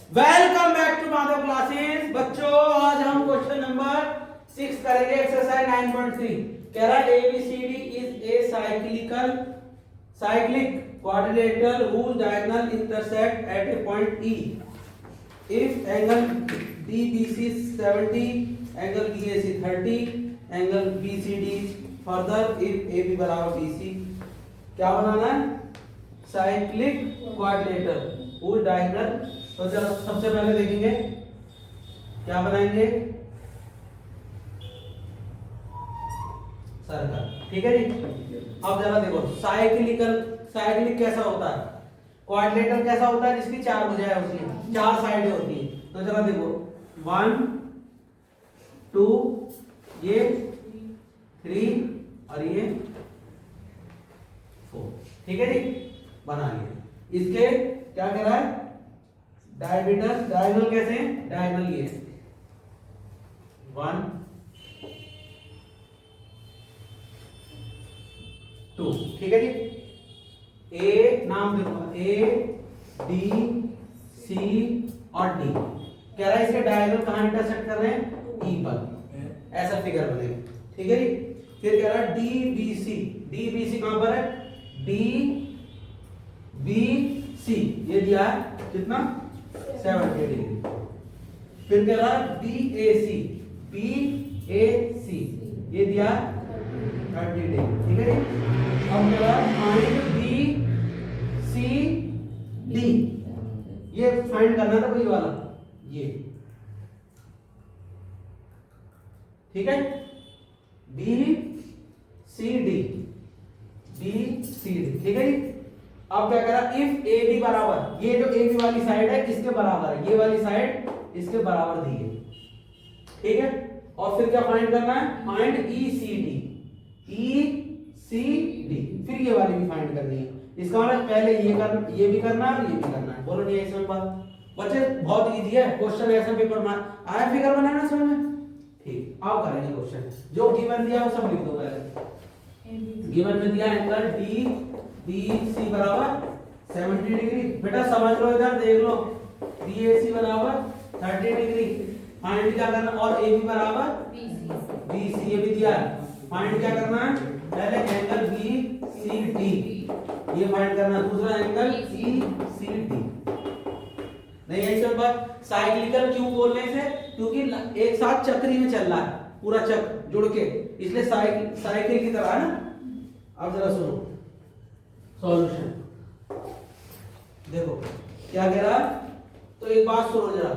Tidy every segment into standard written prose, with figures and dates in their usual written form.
Welcome back to Madhav classes. बच्चों आज हम क्वेश्चन नंबर 6 करेंगे, एक्सरसाइज 9.3। कह रहा है ABCD is a cyclic quadrilateral whose diagonal intersect at a point E. If angle DBC is 70, angle BAC 30, angle BCD further if AB बराबर BC। क्या बनाना है? Cyclic quadrilateral whose diagonal। तो चलो सबसे पहले देखेंगे क्या बनाएंगे, सर्कल। ठीक है जी। अब जरा देखो साइक्लिक कैसा होता है, क्वाड्रिलेटरल कैसा होता है जिसकी चार भुजाएं होती हैं, चार साइडें होती हैं। तो जरा देखो 1 2 ये 3 और ये 4। ठीक है जी, बना लिया। इसके क्या कह रहा है, डायगोनल कैसे हैं, डायगोनल ये 1 2। ठीक है जी। ए नाम देखो, ए बी सी और डी। कह रहा है इसके डायगोनल कहां इंटरसेक्ट कर रहे हैं, ई पर। ऐसा फिगर बनेगा। ठीक है जी। फिर कह रहा है डी बी सी कहां पर है, डी बी सी ये दिया है कितना 70 डिग्री। फिर कह रहा है बी ए सी ये दिया 30 डिग्री। ठीक है जी। अब कह रहा है फाइंड बी सी डी, ये फाइंड करना था कोई वाला ये। ठीक है, बी सी डी। ठीक है जी। अब क्या करा, इफ ए बी बराबर, ये जो ए बी वाली साइड है इसके बराबर है, ये वाली साइड इसके बराबर दी है। ठीक है। और फिर क्या फाइंड करना है, फाइंड ई सी डी। फिर ये वाली भी फाइंड करनी है। इसका मतलब पहले ये भी करना है और ये भी करना है। बोलो नहीं ऐसा बात बच्चे, बहुत इजी है क्वेश्चन। ऐसा पेपर में आया फिगर बनाना समझ में। ठीक, आओ करेंगे क्वेश्चन। जो गिवन दिया वो सब लिख दो पहले। गिवन में दिया एंगल डी बी सी बराबर 70 डिग्री। बेटा समझ लो, इधर देख लो, बी ए सी बराबर 30 डिग्री। फाइंड क्या करना, और ए बी बराबर बी सी ये भी दिया है। फाइंड क्या करना है, पहले एंगल बी सी डी ये फाइंड करना, दूसरा एंगल ई सी डी। नहीं है सब बात। साइक्लिकल क्यों बोल रहे हैं इसे, क्योंकि एक साथ चक्री में चल रहा है, पूरा चक्र जुड़ के, इसलिए साइकिल की तरह है ना। अब जरा सुनो सॉल्यूशन। देखो क्या कह रहा है, तो एक बात सुनो जरा।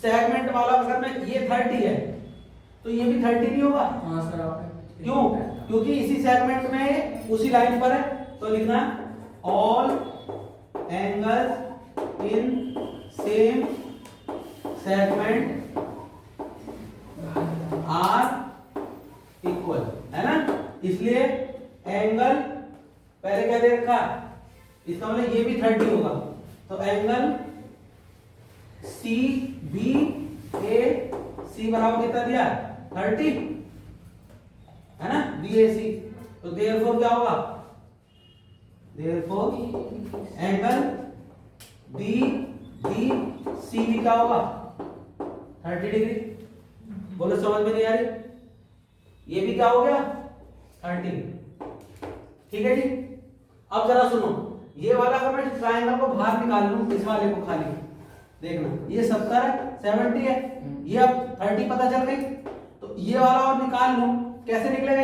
सेगमेंट वाला अगर मैं ये 30 है तो ये भी 30 नहीं होगा। हाँ सर आप क्यों, क्योंकि इसी सेगमेंट में उसी लाइन पर है। तो लिखना all angles in same segment are equal, है ना। इसलिए एंगल पहले क्या दे रखा, इसका मतलब ये भी 30 होगा। तो एंगल सी बी ए सी बराबर कितना दिया 30, है ना, बी ए सी। तो देयरफॉर क्या होगा, therefore angle B B C भी क्या होगा 30 डिग्री। बोलो समझ में नहीं आ रही, ये भी क्या हो गया 30। ठीक है जी। अब जरा सुनो, ये वाला अगर मैं ट्रायंगल को बाहर निकाल लूं, इस वाले को खाली देखना, ये 70 है 70 है, ये अब 30 पता चल गई। तो ये वाला और निकाल लूं, कैसे निकलेगा,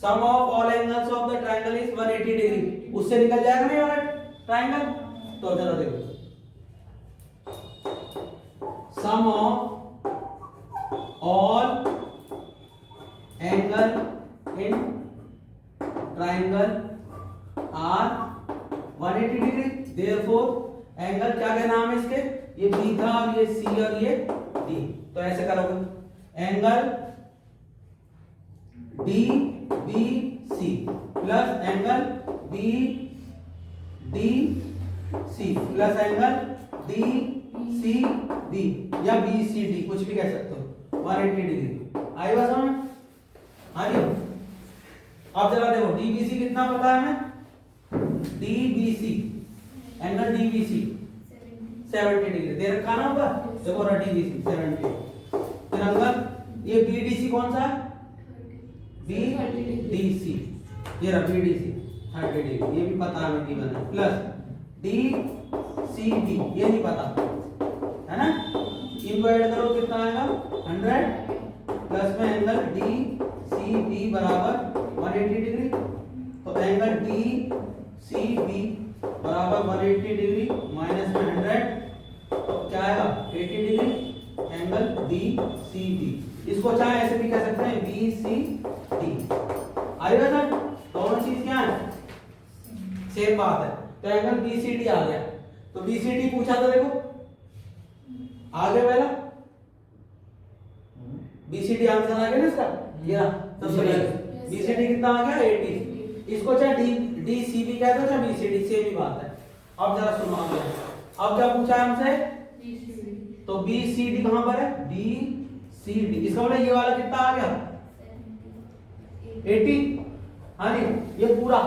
sum of all angles of the triangle is 180 degree, उससे निकल जाएगा ना ये वाला ट्रायंगल। तो चलो देखो, sum of all angle in triangle are 180 degree. Therefore angle क्या क्या नाम है इसके, ये बी था और ये सी और ये डी। तो ऐसे करोगे, angle D B C plus angle B D C plus angle D C D या बी सी डी, कुछ भी कह सकते हो, 180 डिग्री। आई बात समझ, आ रही हो। अब जरा देखो डीबीसी कितना पता है हमें, डीबीसी एंगल डीबीसी 70 डिग्री दे रखा ना ऊपर, देखो रटी बीसी 70। फिर अंकल ये बीडीसी कौन सा है? बीडीसी, ये रहा बीडीसी 30 डिग्री, ये भी पता हमें डी बना, प्लस डीसीबी ये नहीं पता है ना, इनको ऐड करो कितना आएगा 100, प्लस में एंगल डीसीबी बराबर 180 डिग्री, तो एंगल डीसीबी बराबर 180 डिग्री माइनस में 100, तो क्या आएगा 80 डिग्री, एंगल डीसीबी, इसको चाहे ऐसे भी कह सकते हैं बीसीडी। आएगा सर, दोनों चीज क्या है, सेम बात है, तो एंगल बीसीडी आ गया। तो बीसीडी पूछा था, देखो आ गया पहला बीसीडी आंसर आ गया ना इसका, ये तो बीसीडी कितना आ गया 80, इसको चाहे डी डीसीबी कहते हो चाहे बीसीडी, सेम ही बात है। अब जरा सुनो आगे, अब क्या पूछा है हमसे, तो बीसीडी कहां पर है, बीसीडी, इसका मतलब ये वाला कितना आ गया 80, हाँ जी ये पूरा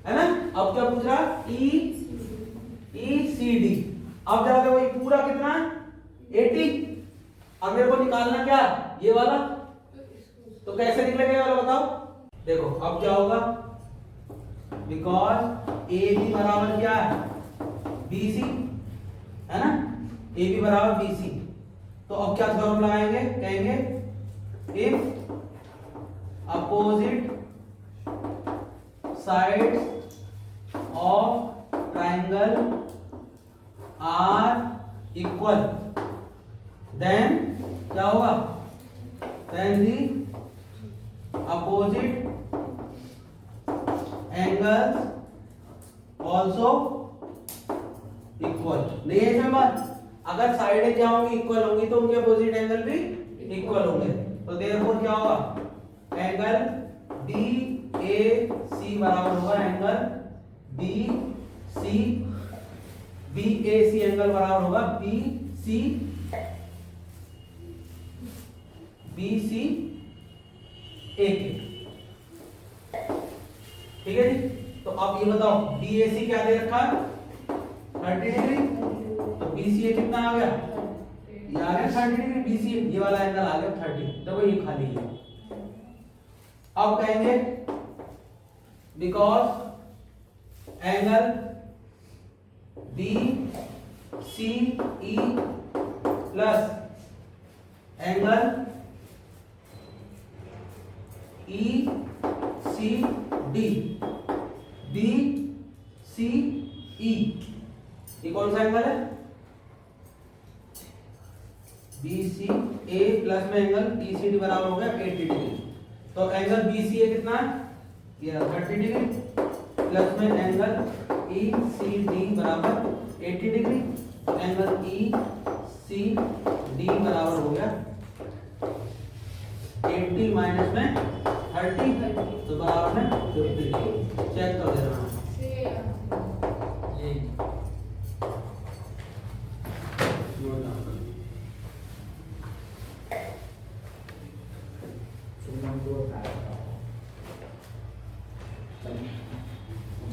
है ना। अब क्या पूछ रहा ईसीडी, अब जरा देखो ये पूरा कितना है 80, अब मेरे को निकालना क्या ये वाला, तो कैसे निकलेगा ये वाला बताओ। देखो अब क्या होगा, बिकॉज ए बी बराबर क्या है बीसी है ना, ए बी बराबर बीसी, तो अब क्या थ्योरम लगाएंगे, कहेंगे if opposite sides of triangle are equal, then क्या होगा, then the opposite angles also equal. नहीं है इसमें बात, अगर साइडें क्या होंगी इक्वल होंगी तो उनके अपोजिट एंगल भी इक्वल होंगे, तो देयरफॉर क्या होगा, एंगल डी ए सी बराबर होगा एंगल बी सी, बी ए सी एंगल बराबर होगा बी सी ए के, ठीक है जी। तो अब ये बताओ BAC क्या दे रखा है 30 डिग्री, तो BCA कितना आ गया, ये आ गया 30 डिग्री, BCA ये वाला एंगल आ गया 30, देखो ये खाली है। अब कहेंगे because angle BCE plus angle ECD BCE, ये कौन सा एंगल है, BCA प्लस में एंगल ECD बराबर हो गया 80 डिग्री, तो एंगल BCA कितना है, ये 30 डिग्री, प्लस में एंगल ECD बराबर 80 डिग्री, तो एंगल ECD बराबर हो गया 80 माइनस में 30, तो बराबर में 50 डिग्री। चेक कर दे रहा हूँ, ये